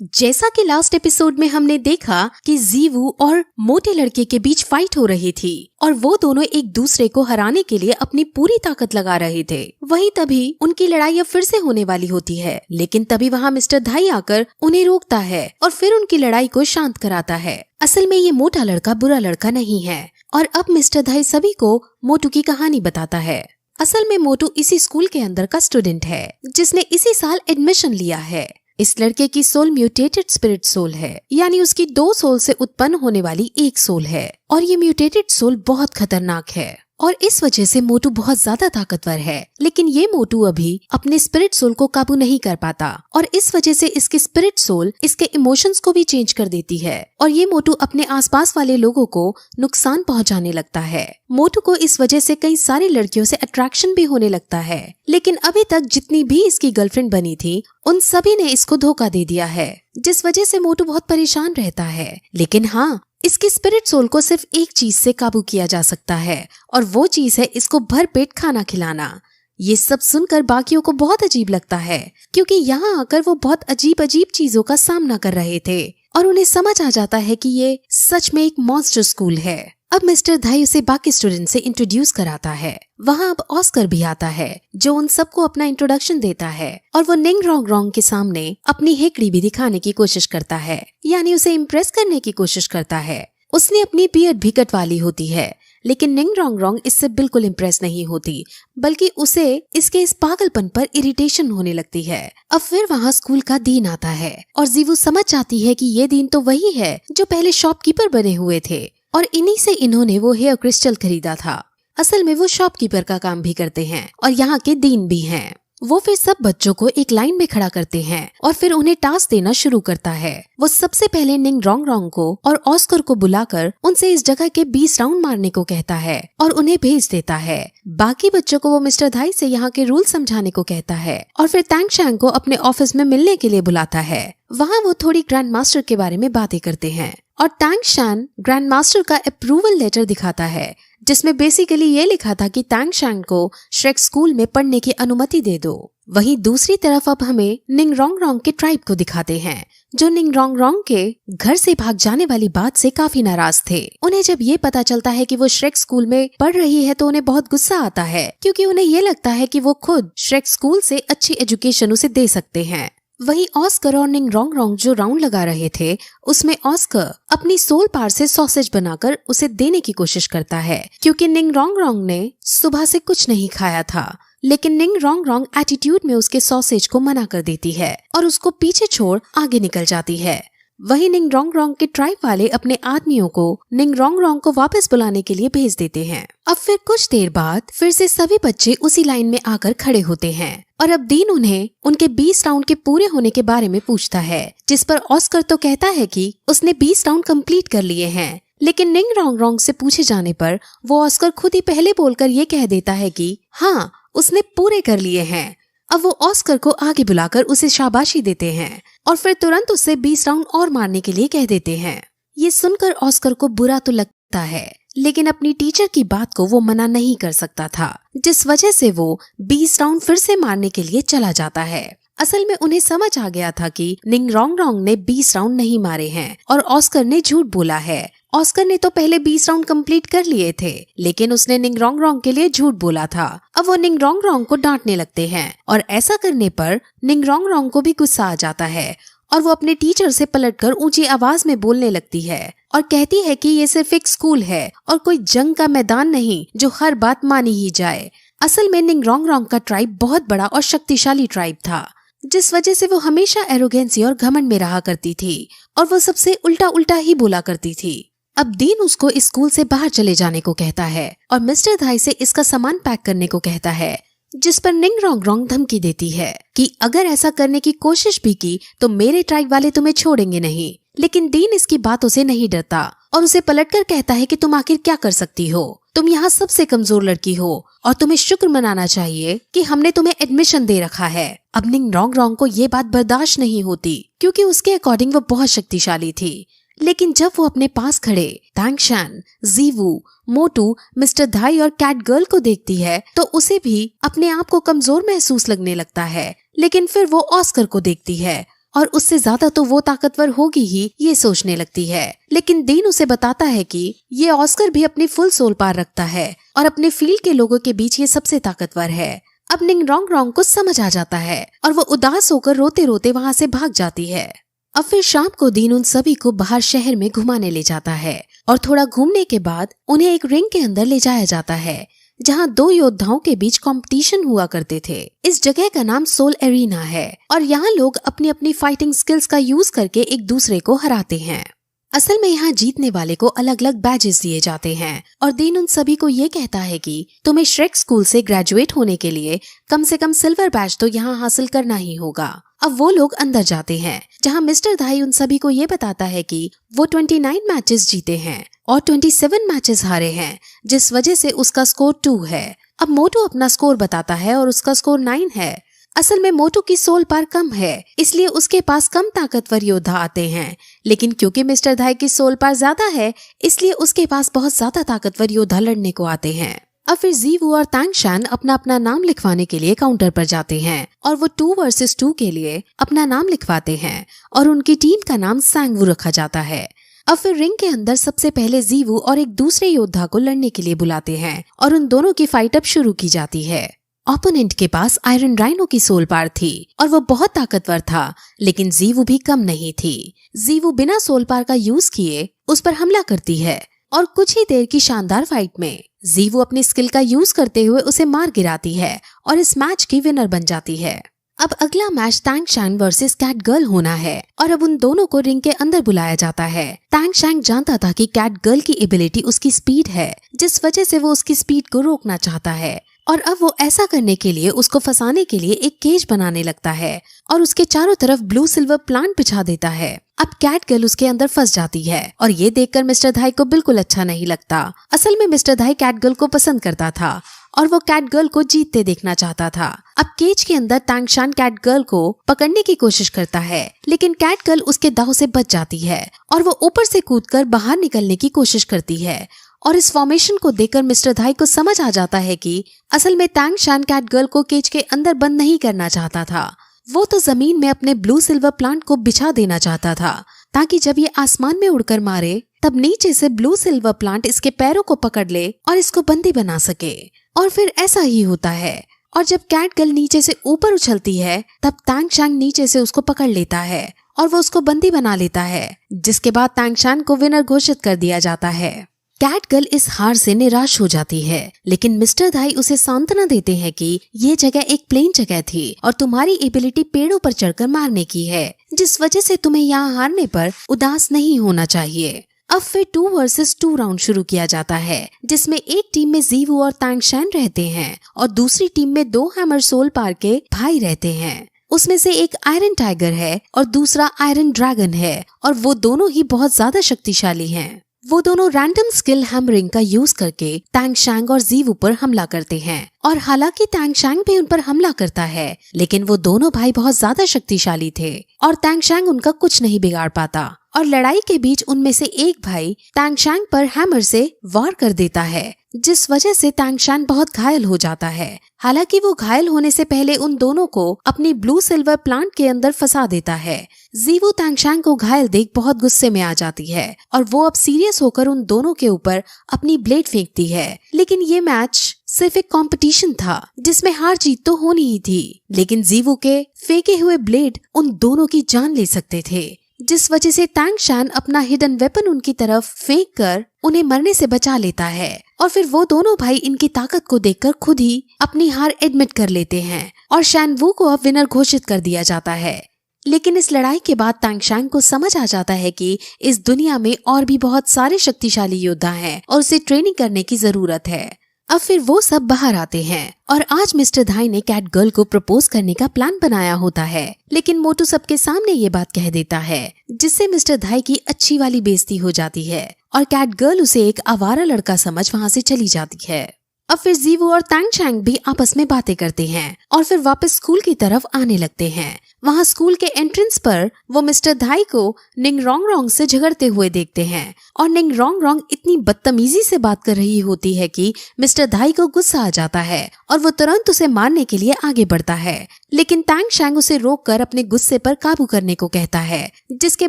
जैसा कि last episode में हमने देखा कि जीवू और मोटे लड़के के बीच फाइट हो रही थी और वो दोनों एक दूसरे को हराने के लिए अपनी पूरी ताकत लगा रहे थे। वहीं तभी उनकी लड़ाई अब फिर से होने वाली होती है, लेकिन तभी वहाँ मिस्टर धाई आकर उन्हें रोकता है और फिर उनकी लड़ाई को शांत कराता है। असल में ये मोटा लड़का बुरा लड़का नहीं है और अब मिस्टर धाई सभी को मोटू की कहानी बताता है। असल में मोटू इसी स्कूल के अंदर का स्टूडेंट है जिसने इसी साल एडमिशन लिया है। इस लड़के की सोल म्यूटेटेड स्पिरिट सोल है, यानी उसकी 2 सोल से उत्पन्न होने वाली एक सोल है और ये म्यूटेटेड सोल बहुत खतरनाक है और इस वजह से मोटू बहुत ज्यादा ताकतवर है। लेकिन ये मोटू अभी अपने स्पिरिट सोल को काबू नहीं कर पाता और इस वजह से इसकी स्पिरिट सोल इसके इमोशंस को भी चेंज कर देती है और ये मोटू अपने आसपास वाले लोगों को नुकसान पहुंचाने लगता है। मोटू को इस वजह से कई सारी लड़कियों से अट्रैक्शन भी होने लगता है, लेकिन अभी तक जितनी भी इसकी गर्लफ्रेंड बनी थी उन सभी ने इसको धोखा दे दिया है, जिस वजह से मोटू बहुत परेशान रहता है। लेकिन हाँ, इसकी स्पिरिट सोल को सिर्फ एक चीज से काबू किया जा सकता है और वो चीज है इसको भरपेट खाना खिलाना। ये सब सुनकर बाकियों को बहुत अजीब लगता है क्योंकि यहाँ आकर वो बहुत अजीब अजीब चीजों का सामना कर रहे थे और उन्हें समझ आ जाता है कि ये सच में एक मॉन्स्टर स्कूल है। अब मिस्टर धाई उसे बाकी स्टूडेंट से इंट्रोड्यूस कराता है। वहाँ अब ऑस्कर भी आता है जो उन सबको अपना इंट्रोडक्शन देता है और वो निंग रोंग रोंग के सामने अपनी हेकड़ी भी दिखाने की कोशिश करता है, यानी उसे इम्प्रेस करने की कोशिश करता है। उसने अपनी बियर्ड भी कटवा ली होती है, लेकिन निंग रोंग रोंग इससे बिल्कुल इम्प्रेस नहीं होती, बल्कि उसे इसके इस पागलपन पर इरिटेशन होने लगती है। अब फिर वहाँ स्कूल का दिन आता है और जीवू समझ जाती है कि ये दिन तो वही है जो पहले शॉपकीपर बने हुए थे और इन्हीं से इन्होंने वो हेयर क्रिस्टल खरीदा था। असल में वो शॉपकीपर का काम भी करते हैं और यहाँ के डीन भी हैं। वो फिर सब बच्चों को एक लाइन में खड़ा करते हैं और फिर उन्हें टास्क देना शुरू करता है। वो सबसे पहले निंग रोंग रोंग को और ऑस्कर को बुलाकर उनसे इस जगह के 20 राउंड मारने को कहता है और उन्हें भेज देता है। बाकी बच्चों को वो मिस्टर धाई से यहाँ के रूल समझाने को कहता है और फिर टैंग शैंग को अपने ऑफिस में मिलने के लिए बुलाता है। वहाँ वो थोड़ी ग्रैंड मास्टर के बारे में बातें करते हैं और टैंग शैन ग्रैंड मास्टर का अप्रूवल लेटर दिखाता है जिसमें बेसिकली ये लिखा था कि टैंग शैन को श्रेक स्कूल में पढ़ने की अनुमति दे दो। वहीं दूसरी तरफ अब हमें निंग रोंग रोंग के ट्राइब को दिखाते हैं जो निंग रोंग रोंग के घर से भाग जाने वाली बात से काफी नाराज थे। उन्हें जब ये पता चलता है कि वो श्रेक स्कूल में पढ़ रही है तो उन्हें बहुत गुस्सा आता है क्योंकि उन्हें ये लगता है कि वो खुद श्रेक स्कूल से अच्छी एजुकेशन उसे दे सकते हैं। वहीं ऑस्कर और निंग रोंग रोंग जो राउंड लगा रहे थे उसमें ऑस्कर अपनी सोल पार से सॉसेज बनाकर उसे देने की कोशिश करता है क्योंकि निंग रोंग रोंग ने सुबह से कुछ नहीं खाया था, लेकिन निंग रोंग रोंग एटीट्यूड में उसके सॉसेज को मना कर देती है और उसको पीछे छोड़ आगे निकल जाती है। वहीं निंग रोंग रोंग के ट्राइब वाले अपने आदमियों को निंग रोंग रोंग को वापस बुलाने के लिए भेज देते हैं। अब फिर कुछ देर बाद फिर से सभी बच्चे उसी लाइन में आकर खड़े होते हैं और अब डीन उन्हें उनके 20 राउंड के पूरे होने के बारे में पूछता है, जिस पर ऑस्कर तो कहता है कि उसने 20 राउंड कंप्लीट कर लिए हैं, लेकिन निंग रोंग रोंग से पूछे जाने पर वो ऑस्कर खुद ही पहले बोलकर ये कह देता है कि हाँ उसने पूरे कर लिए हैं। अब वो ऑस्कर को आगे बुलाकर उसे शाबाशी देते हैं और फिर तुरंत उससे 20 राउंड और मारने के लिए कह देते हैं। ये सुनकर ऑस्कर को बुरा तो लगता है, लेकिन अपनी टीचर की बात को वो मना नहीं कर सकता था, जिस वजह से वो 20 राउंड फिर से मारने के लिए चला जाता है। असल में उन्हें समझ आ गया था कि निंग रोंग रोंग ने 20 राउंड नहीं मारे हैं और ऑस्कर ने झूठ बोला है। ऑस्कर ने तो पहले 20 राउंड कंप्लीट कर लिए थे, लेकिन उसने निंग रोंग रोंग के लिए झूठ बोला था। अब वो निंग रोंग रोंग को डांटने लगते हैं और ऐसा करने पर निंग रोंग रोंग को भी गुस्सा आ जाता है और वो अपने टीचर से पलटकर ऊंची आवाज में बोलने लगती है और कहती है कि ये सिर्फ एक स्कूल है और कोई जंग का मैदान नहीं जो हर बात मानी ही जाए। असल में निंग रोंग रोंग का ट्राइब बहुत बड़ा और शक्तिशाली ट्राइब था, जिस वजह से वो हमेशा एरोगेंसी और घमंड में रहा करती थी और वो सबसे उल्टा उल्टा ही बोला करती थी। अब डीन उसको इस स्कूल से बाहर चले जाने को कहता है और मिस्टर धाई से इसका सामान पैक करने को कहता है, जिस पर निंग रोंग रोंग धमकी देती है कि अगर ऐसा करने की कोशिश भी की तो मेरे ट्राइब वाले तुम्हें छोड़ेंगे नहीं। लेकिन डीन इसकी बातों से नहीं डरता और उसे पलटकर कहता है कि तुम आखिर क्या कर सकती हो, तुम यहाँ सबसे कमजोर लड़की हो और तुम्हें शुक्र मनाना चाहिए कि हमने तुम्हें एडमिशन दे रखा है। अब निंग रोंग रोंग को ये बात बर्दाश्त नहीं होती क्योंकि उसके अकॉर्डिंग वो बहुत शक्तिशाली थी, लेकिन जब वो अपने पास खड़े टैंग शैन, जीवू, मोटू, मिस्टर धाई और कैट गर्ल को देखती है तो उसे भी अपने आप को कमजोर महसूस लगने लगता है। लेकिन फिर वो ऑस्कर को देखती है और उससे ज्यादा तो वो ताकतवर होगी ही ये सोचने लगती है। लेकिन डीन उसे बताता है कि ये ऑस्कर भी अपनी फुल सोल पावर रखता है और अपने फील्ड के लोगों के बीच ये सबसे ताकतवर है। अब निंग रोंग रोंग को समझ आ जाता है और वो उदास होकर रोते रोते वहाँ से भाग जाती है। अब फिर शाम को डीन उन सभी को बाहर शहर में घुमाने ले जाता है और थोड़ा घूमने के बाद उन्हें एक रिंग के अंदर ले जाया जाता है जहाँ दो योद्धाओं के बीच कंपटीशन हुआ करते थे। इस जगह का नाम सोल एरिना है और यहाँ लोग अपनी अपनी फाइटिंग स्किल्स का यूज करके एक दूसरे को हराते हैं। असल में यहाँ जीतने वाले को अलग अलग बैजेस दिए जाते हैं और डीन उन सभी को ये कहता है कि तुम्हें श्रेक स्कूल से ग्रेजुएट होने के लिए कम से कम सिल्वर बैज तो यहाँ हासिल करना ही होगा। अब वो लोग अंदर जाते हैं जहाँ मिस्टर धाई उन सभी को ये बताता है कि वो 29 मैचेस जीते हैं और 27 मैचेस हारे हैं, जिस वजह से उसका स्कोर 2 है। अब मोटू अपना स्कोर बताता है और उसका स्कोर 9 है। असल में मोटू की सोल पावर कम है, इसलिए उसके पास कम ताकतवर योद्धा आते हैं, लेकिन क्योंकि मिस्टर धाई की सोल पावर ज्यादा है इसलिए उसके पास बहुत ज्यादा ताकतवर योद्धा लड़ने को आते हैं। अब फिर जीवू और तांग शैन अपना अपना नाम लिखवाने के लिए काउंटर पर जाते हैं और वो 2 वर्सेस 2 के लिए अपना नाम लिखवाते हैं और उनकी टीम का नाम सांगवू रखा जाता है। अब फिर रिंग के अंदर सबसे पहले जीवू और एक दूसरे योद्धा को लड़ने के लिए बुलाते हैं और उन दोनों की फाइट अब शुरू की जाती है। ओपोनेंट के पास आयरन राइनो की सोल पावर थी और वो बहुत ताकतवर था, लेकिन जीवू भी कम नहीं थी। जीवू बिना सोल पावर का यूज किए उस पर हमला करती है और कुछ ही देर की शानदार फाइट में जीवू अपनी स्किल का यूज करते हुए उसे मार गिराती है और इस मैच की विनर बन जाती है। अब अगला मैच तांग शैंग वर्सेस कैट गर्ल होना है और अब उन दोनों को रिंग के अंदर बुलाया जाता है। तांग शैंग जानता था कि कैट गर्ल की एबिलिटी उसकी स्पीड है, जिस वजह से वो उसकी स्पीड को रोकना चाहता है और अब वो ऐसा करने के लिए उसको फंसाने के लिए एक केज बनाने लगता है और उसके चारों तरफ ब्लू सिल्वर प्लांट बिछा देता है। अब कैट गर्ल उसके अंदर फंस जाती है और ये देखकर मिस्टर धाई को बिल्कुल अच्छा नहीं लगता। असल में मिस्टर धाई कैट गर्ल को पसंद करता था और वो कैट गर्ल को जीतते देखना चाहता था। अब केज के अंदर तांग शैन कैट गर्ल को पकड़ने की कोशिश करता है, लेकिन कैट गर्ल उसके दाव से बच जाती है और वो ऊपर से कूदकर बाहर निकलने की कोशिश करती है और इस फॉर्मेशन को देखकर मिस्टर धाई को समझ आ जाता है कि असल में तांग शैन कैट गर्ल को केज के अंदर बंद नहीं करना चाहता था। वो तो जमीन में अपने ब्लू सिल्वर प्लांट को बिछा देना चाहता था ताकि जब ये आसमान में उड़कर मारे तब नीचे से ब्लू सिल्वर प्लांट इसके पैरों को पकड़ ले और इसको बंदी बना सके। और फिर ऐसा ही होता है और जब कैट गर्ल नीचे से ऊपर उछलती है तब तांग शैंग नीचे से उसको पकड़ लेता है और वो उसको बंदी बना लेता है, जिसके बाद तांग शैंग को विनर घोषित कर दिया जाता है। कैट गर्ल इस हार से निराश हो जाती है, लेकिन मिस्टर धाई उसे सांत्वना देते हैं कि ये जगह एक प्लेन जगह थी और तुम्हारी एबिलिटी पेड़ों पर चढ़कर मारने की है, जिस वजह से तुम्हें यहाँ हारने पर उदास नहीं होना चाहिए। अब फिर 2 वर्सेस 2 राउंड शुरू किया जाता है, जिसमें एक टीम में जीवू और तांग शैन रहते हैं और दूसरी टीम में 2 हैमर सोल पावर के भाई रहते हैं। उसमें से एक आयरन टाइगर है और दूसरा आयरन ड्रैगन है और वो दोनों ही बहुत ज्यादा शक्तिशाली हैं। वो दोनों रैंडम स्किल हैमरिंग का यूज करके तांग शैंग और जीवू पर हमला करते हैं और हालांकि तांग शैंग भी उन पर हमला करता है, लेकिन वो दोनों भाई बहुत ज्यादा शक्तिशाली थे और तांग शैंग उनका कुछ नहीं बिगाड़ पाता और लड़ाई के बीच उनमें से एक भाई तांग शैंग पर हैमर से वार कर देता है, जिस वजह से तांग शैंग बहुत घायल हो जाता है। हालांकि वो घायल होने से पहले उन दोनों को अपनी ब्लू सिल्वर प्लांट के अंदर फंसा देता है। जीवू तांग शैंग को घायल देख बहुत गुस्से में आ जाती है और वो अब सीरियस होकर उन दोनों के ऊपर अपनी ब्लेड फेंकती है। लेकिन ये मैच सिर्फ एक कंपटीशन था जिसमें हार जीत तो होनी ही थी, लेकिन जीवू के फेंके हुए ब्लेड उन दोनों की जान ले सकते थे, जिस वजह से तांग शैन अपना हिडन वेपन उनकी तरफ फेंक कर उन्हें मरने से बचा लेता है और फिर वो दोनों भाई इनकी ताकत को देखकर खुद ही अपनी हार एडमिट कर लेते हैं और शैन वू को अब विनर घोषित कर दिया जाता है। लेकिन इस लड़ाई के बाद तांग शैंग को समझ आ जाता है कि इस दुनिया में और भी बहुत सारे शक्तिशाली योद्धा हैं और उसे ट्रेनिंग करने की जरूरत है। अब फिर वो सब बाहर आते हैं और आज मिस्टर धाई ने कैट गर्ल को प्रपोज करने का प्लान बनाया होता है, लेकिन मोटू सबके सामने ये बात कह देता है, जिससे मिस्टर धाई की अच्छी वाली बेइज्जती हो जाती है और कैट गर्ल उसे एक आवारा लड़का समझ वहाँ से चली जाती है। अब फिर जीवू और टैंग चैंग भी आपस में बातें करते हैं और फिर वापस स्कूल की तरफ आने लगते हैं। वहाँ स्कूल के एंट्रेंस पर वो मिस्टर धाई को निंग रोंग रोंग से झगड़ते हुए देखते हैं और निंग रोंग रोंग इतनी बदतमीजी से बात कर रही होती है कि मिस्टर धाई को गुस्सा आ जाता है और वो तुरंत उसे मारने के लिए आगे बढ़ता है, लेकिन टैंग चैंग उसे रोककर अपने गुस्से पर काबू करने को कहता है, जिसके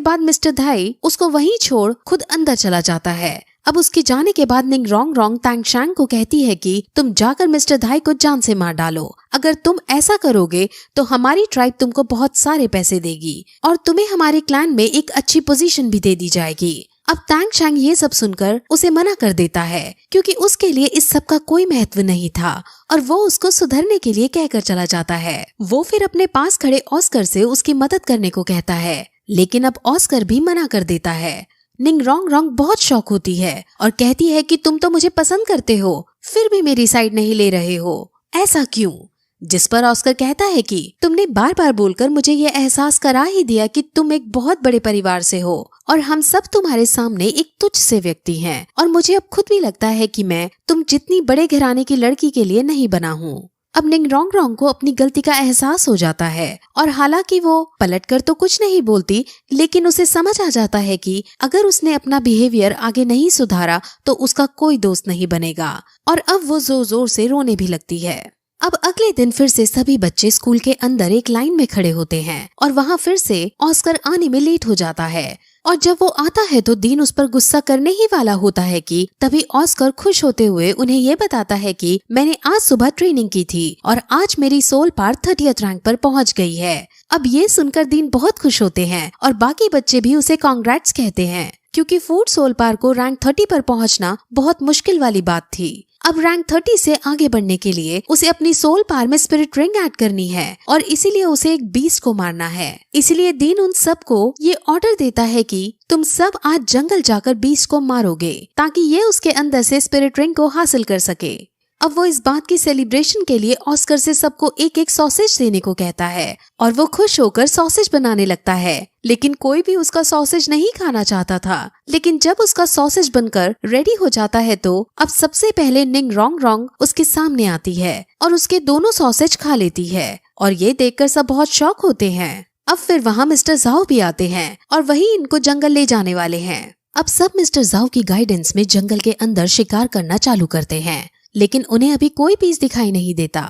बाद मिस्टर धाई उसको वहीं छोड़ खुद अंदर चला जाता है। अब उसके जाने के बाद निंग रोंग रोंग टैंग चैंग को कहती है कि तुम जाकर मिस्टर धाई को जान से मार डालो। अगर तुम ऐसा करोगे तो हमारी ट्राइब तुमको बहुत सारे पैसे देगी और तुम्हें हमारे क्लैन में एक अच्छी पोजीशन भी दे दी जाएगी। अब टैंग चैंग ये सब सुनकर उसे मना कर देता है, क्योंकि उसके लिए इस सब का कोई महत्व नहीं था और वो उसको सुधरने के लिए कहकर चला जाता है। वो फिर अपने पास खड़े ऑस्कर से उसकी मदद करने को कहता है, लेकिन अब ऑस्कर भी मना कर देता है। निंग रोंग रोंग बहुत शौक होती है और कहती है कि तुम तो मुझे पसंद करते हो, फिर भी मेरी साइड नहीं ले रहे हो, ऐसा क्यों? जिस पर ऑस्कर कहता है कि तुमने बार बार बोलकर मुझे ये एहसास करा ही दिया कि तुम एक बहुत बड़े परिवार से हो और हम सब तुम्हारे सामने एक तुच्छ से व्यक्ति हैं और मुझे अब खुद भी लगता है कि मैं तुम जितनी बड़े घराने की लड़की के लिए नहीं बना हूँ। अब निंग रोंग रोंग को अपनी गलती का एहसास हो जाता है और हालांकि वो पलटकर तो कुछ नहीं बोलती, लेकिन उसे समझ आ जाता है कि अगर उसने अपना बिहेवियर आगे नहीं सुधारा तो उसका कोई दोस्त नहीं बनेगा और अब वो जोर जोर से रोने भी लगती है। अब अगले दिन फिर से सभी बच्चे स्कूल के अंदर एक लाइन में खड़े होते हैं और वहाँ फिर से ऑस्कर आने में लेट हो जाता है और जब वो आता है तो डीन उस पर गुस्सा करने ही वाला होता है कि तभी ऑस्कर खुश होते हुए उन्हें ये बताता है कि मैंने आज सुबह ट्रेनिंग की थी और आज मेरी सोल पार 30th रैंक पर पहुंच गई है। अब ये सुनकर डीन बहुत खुश होते हैं और बाकी बच्चे भी उसे कांग्रेट्स कहते हैं, क्योंकि फूड सोल पार को रैंक 30 पर पहुँचना बहुत मुश्किल वाली बात थी। अब रैंक 30 से आगे बढ़ने के लिए उसे अपनी सोल पार में स्पिरिट रिंग ऐड करनी है और इसीलिए उसे एक बीस्ट को मारना है। इसलिए डीन उन सबको ये ऑर्डर देता है कि तुम सब आज जंगल जाकर बीस्ट को मारोगे ताकि ये उसके अंदर से स्पिरिट रिंग को हासिल कर सके। अब वो इस बात की सेलिब्रेशन के लिए ऑस्कर से सबको एक एक सॉसेज देने को कहता है और वो खुश होकर सॉसेज बनाने लगता है, लेकिन कोई भी उसका सॉसेज नहीं खाना चाहता था। लेकिन जब उसका सॉसेज बनकर रेडी हो जाता है तो अब सबसे पहले निंग रोंग रोंग उसके सामने आती है और उसके दोनों सॉसेज खा लेती है और ये देखकर सब बहुत शॉक होते हैं। अब फिर वहाँ मिस्टर जाओ भी आते हैं और वही इनको जंगल ले जाने वाले हैं। अब सब मिस्टर जाओ की गाइडेंस में जंगल के अंदर शिकार करना चालू करते हैं, लेकिन उन्हें अभी कोई पीस दिखाई नहीं देता।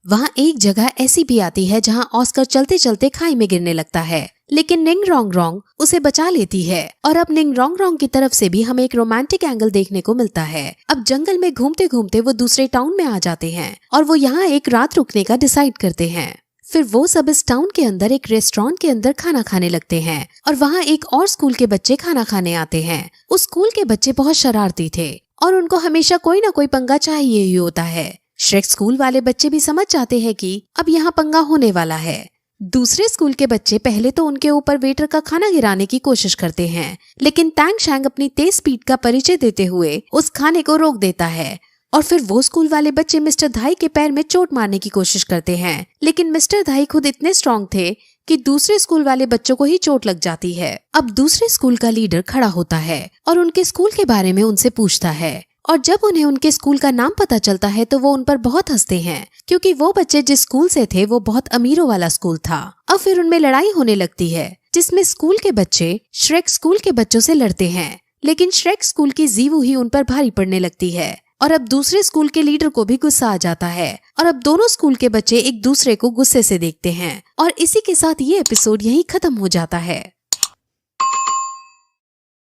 वहाँ एक जगह ऐसी भी आती है जहाँ ऑस्कर चलते चलते खाई में गिरने लगता है, लेकिन निंग रोंग रोंग उसे बचा लेती है और अब निंग रोंग रोंग की तरफ से भी हमें एक रोमांटिक एंगल देखने को मिलता है। अब जंगल में घूमते घूमते वो दूसरे टाउन में आ जाते हैं और वो यहाँ एक रात रुकने का डिसाइड करते हैं। फिर वो सब इस टाउन के अंदर एक रेस्टोरेंट के अंदर खाना खाने लगते हैं और वहाँ एक और स्कूल के बच्चे खाना खाने आते हैं। उस स्कूल के बच्चे बहुत शरारती थे और उनको हमेशा कोई ना कोई पंगा चाहिए ही होता है। श्रेक स्कूल वाले बच्चे भी समझ जाते हैं कि अब यहाँ पंगा होने वाला है। दूसरे स्कूल के बच्चे पहले तो उनके ऊपर वेटर का खाना गिराने की कोशिश करते हैं, लेकिन टैंग शैंग अपनी तेज स्पीड का परिचय देते हुए उस खाने को रोक देता है और फिर वो स्कूल वाले बच्चे मिस्टर धाई के पैर में चोट मारने की कोशिश करते हैं, लेकिन मिस्टर धाई खुद इतने स्ट्रॉन्ग थे कि दूसरे स्कूल वाले बच्चों को ही चोट लग जाती है। अब दूसरे स्कूल का लीडर खड़ा होता है और उनके स्कूल के बारे में उनसे पूछता है और जब उन्हें उनके स्कूल का नाम पता चलता है तो वो उन पर बहुत हंसते हैं, क्योंकि वो बच्चे जिस स्कूल से थे वो बहुत अमीरों वाला स्कूल था। अब फिर उनमें लड़ाई होने लगती है जिसमें स्कूल के बच्चे श्रेक स्कूल के बच्चों से लड़ते हैं, लेकिन श्रेक स्कूल की जीवू ही उन पर भारी पड़ने लगती है और अब दूसरे स्कूल के लीडर को भी गुस्सा आ जाता है और अब दोनों स्कूल के बच्चे एक दूसरे को गुस्से से देखते हैं और इसी के साथ ये एपिसोड यहीं खत्म हो जाता है।